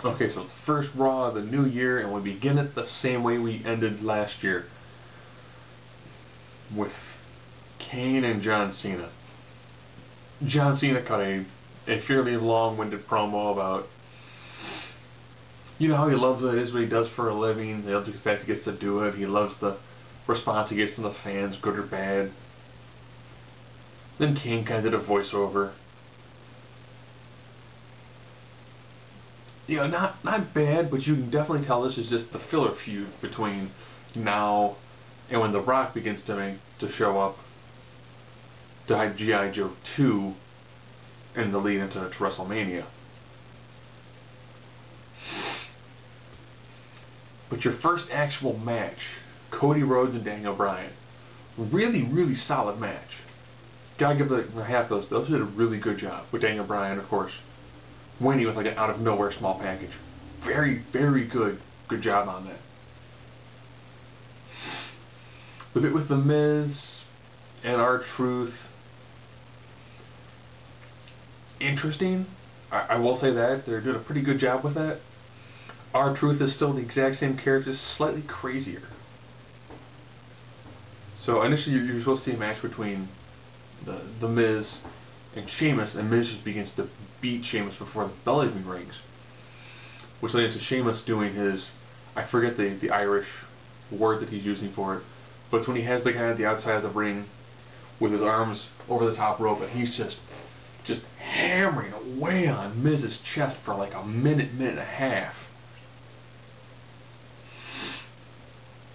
Okay, so it's the first Raw of the new year, and we begin it the same way we ended last year, with Kane and John Cena. John Cena cut a fairly long-winded promo about, how he loves it, is what he does for a living, he loves the fact he gets to do it, he loves the response he gets from the fans, good or bad. Then Kane kind of did a voiceover. Not bad, but you can definitely tell this is just the filler feud between now and when The Rock begins to show up to hype G.I. Joe 2 in the lead into WrestleMania. But your first actual match, Cody Rhodes and Daniel Bryan, really, really solid match. Gotta give the half those. Those did a really good job. With Daniel Bryan, of course, winning with like an out of nowhere small package. Very, very good job on that. The bit with The Miz and R-Truth, interesting. I will say that they're doing a pretty good job with that. R-Truth is still the exact same character, slightly crazier. So initially you're supposed to see a match between the Miz and Sheamus, and Miz just begins to beat Sheamus before the bell even rings, which leads to Sheamus doing his, I forget the Irish word that he's using for it, but it's when he has the guy at the outside of the ring with his arms over the top rope, and he's just hammering away on Miz's chest for like a minute and a half.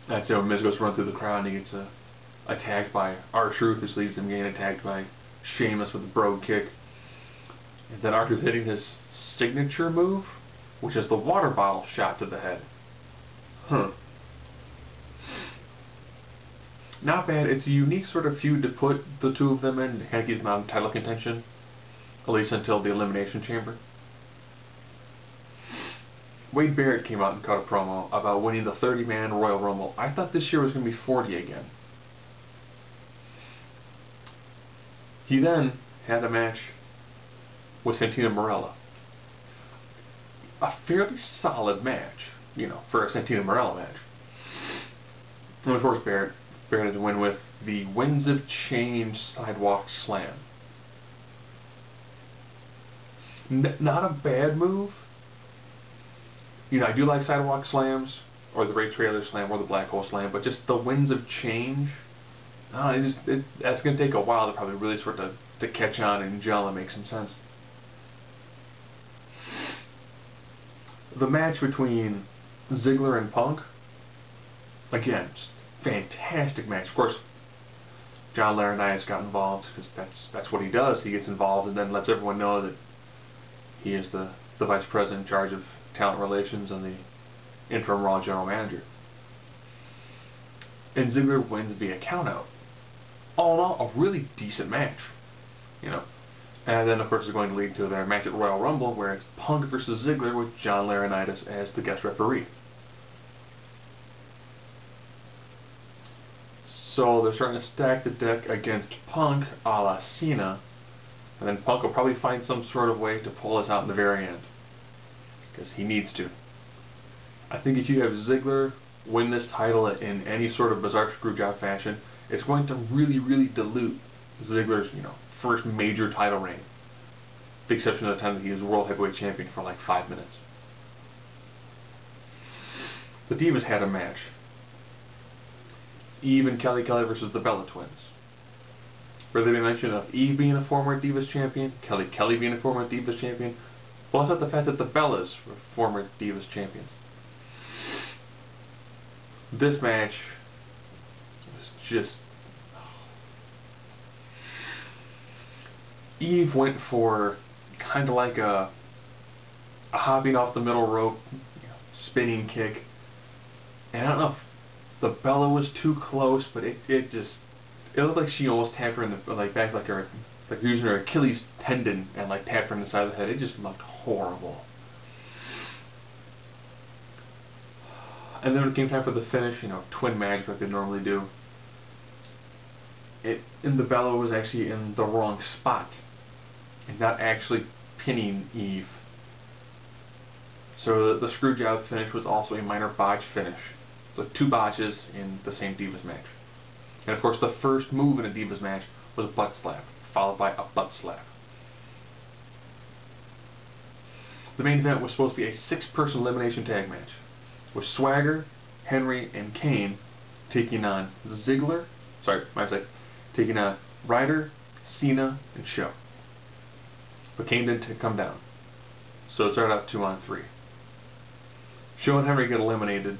That's it. When Miz goes to run through the crowd, and he gets attacked by R-Truth, which leads to him getting attacked by Sheamus with a brogue kick. And then R-Truth hitting his signature move, which is the water bottle shot to the head. Not bad. It's a unique sort of feud to put the two of them in to kind of keep them out of title contention, at least until the Elimination Chamber. Wade Barrett came out and cut a promo about winning the 30-man Royal Rumble. I thought this year was going to be 40 again. He then had a match with Santino Marella. A fairly solid match, for a Santino Marella match. And of course, Barrett had to win with the Winds of Change Sidewalk Slam. Not a bad move. I do like Sidewalk Slams, or the Ray Trailer Slam, or the Black Hole Slam, but just the Winds of Change, that's going to take a while to probably really start to catch on and gel and make some sense. The match between Ziggler and Punk, again, just fantastic match. Of course, John Laurinaitis got involved because that's what he does. He gets involved and then lets everyone know that he is the vice president in charge of talent relations and the interim Raw general manager. And Ziggler wins via countout. All in all, a really decent match, And then, of course, it's going to lead to their match at Royal Rumble, where it's Punk versus Ziggler with John Laurinaitis as the guest referee. So they're starting to stack the deck against Punk a la Cena, and then Punk will probably find some sort of way to pull us out in the very end, because he needs to. I think if you have Ziggler win this title in any sort of bizarre screwjob fashion, it's going to really, really dilute Ziggler's, first major title reign. With the exception of the time that he was World Heavyweight Champion for like 5 minutes. The Divas had a match. Eve and Kelly versus the Bella Twins. Where they mention of Eve being a former Divas champion, Kelly being a former Divas champion, plus the fact that the Bellas were former Divas champions. This match was just... Eve went for kind of like a hopping off the middle rope, spinning kick. And I don't know if the Bella was too close, but it looked like she almost tapped her in the back, like using her Achilles tendon and tapped her in the side of the head. It just looked horrible. And then when it came time for the finish, twin match like they normally do, and the Bella was actually in the wrong spot and not actually pinning Eve. So the screw job finish was also a minor botch finish. So 2 botches in the same Divas match. And of course the first move in a Divas match was a butt slap, followed by a butt slap. The main event was supposed to be a 6-person elimination tag match, with Swagger, Henry, and Kane taking on taking on Ryder, Cena, and Show. But Kane didn't come down, so it started out 2-on-3. Show and Henry get eliminated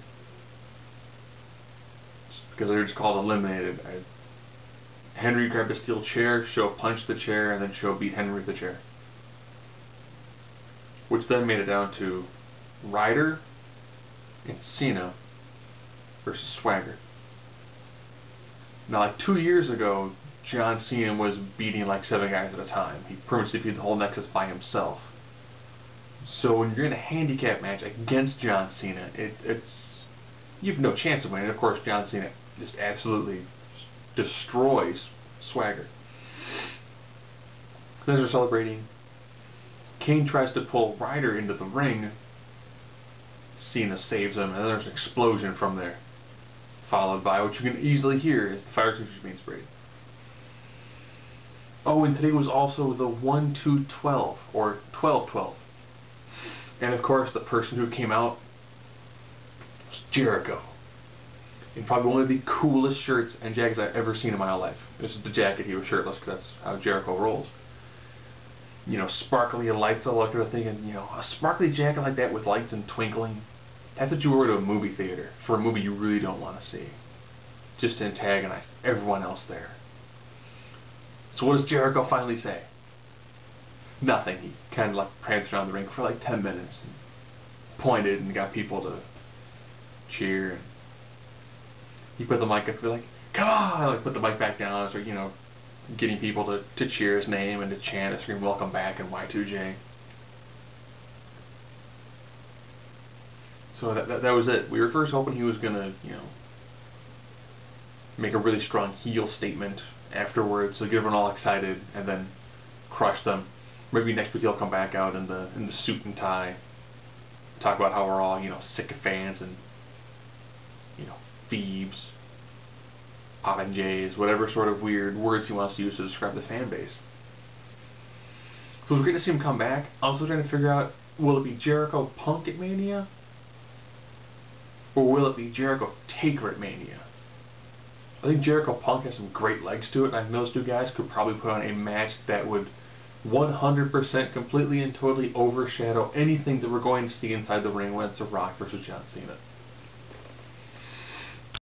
because they were just called eliminated. Henry grabbed a steel chair, Show punched the chair, and then Show beat Henry with the chair. Which then made it down to Ryder and Cena versus Swagger. Now, like 2 years ago, John Cena was beating like 7 guys at a time. He pretty much defeated the whole Nexus by himself. So when you're in a handicap match against John Cena, it's you have no chance of winning. Of course, John Cena just absolutely destroys Swagger. Then they're celebrating. Kane tries to pull Ryder into the ring. Cena saves him, and then there's an explosion from there, followed by what you can easily hear is the fire extinguisher being sprayed. Oh, and today was also the 1-2-12, or 12-12. And of course, the person who came out was Jericho. In probably one of the coolest shirts and jackets I've ever seen in my life. This is the jacket, he was shirtless, because that's how Jericho rolls. You know, sparkly lights all over, thinking, you know, a sparkly jacket like that with lights and twinkling, that's what you wear to a movie theater, for a movie you really don't want to see. Just to antagonize everyone else there. So what does Jericho finally say? Nothing. He kind of like pranced around the ring for like 10 minutes, and pointed and got people to cheer. And he put the mic up and be like, come on! Like put the mic back down, so you know, getting people to cheer his name and to chant and scream welcome back and Y2J. So that was it. We were first hoping he was gonna, you know, make a really strong heel statement afterwards, so get everyone all excited and then crush them. Maybe next week he'll come back out in the suit and tie, talk about how we're all, you know, sycophants and, you know, thieves, Popinjays, whatever sort of weird words he wants to use to describe the fan base. So it was great to see him come back. I'm also trying to figure out, will it be Jericho Punk at Mania? Or will it be Jericho Taker at Mania? I think Jericho Punk has some great legs to it, and I think those two guys could probably put on a match that would 100% completely and totally overshadow anything that we're going to see inside the ring when it's The Rock versus John Cena.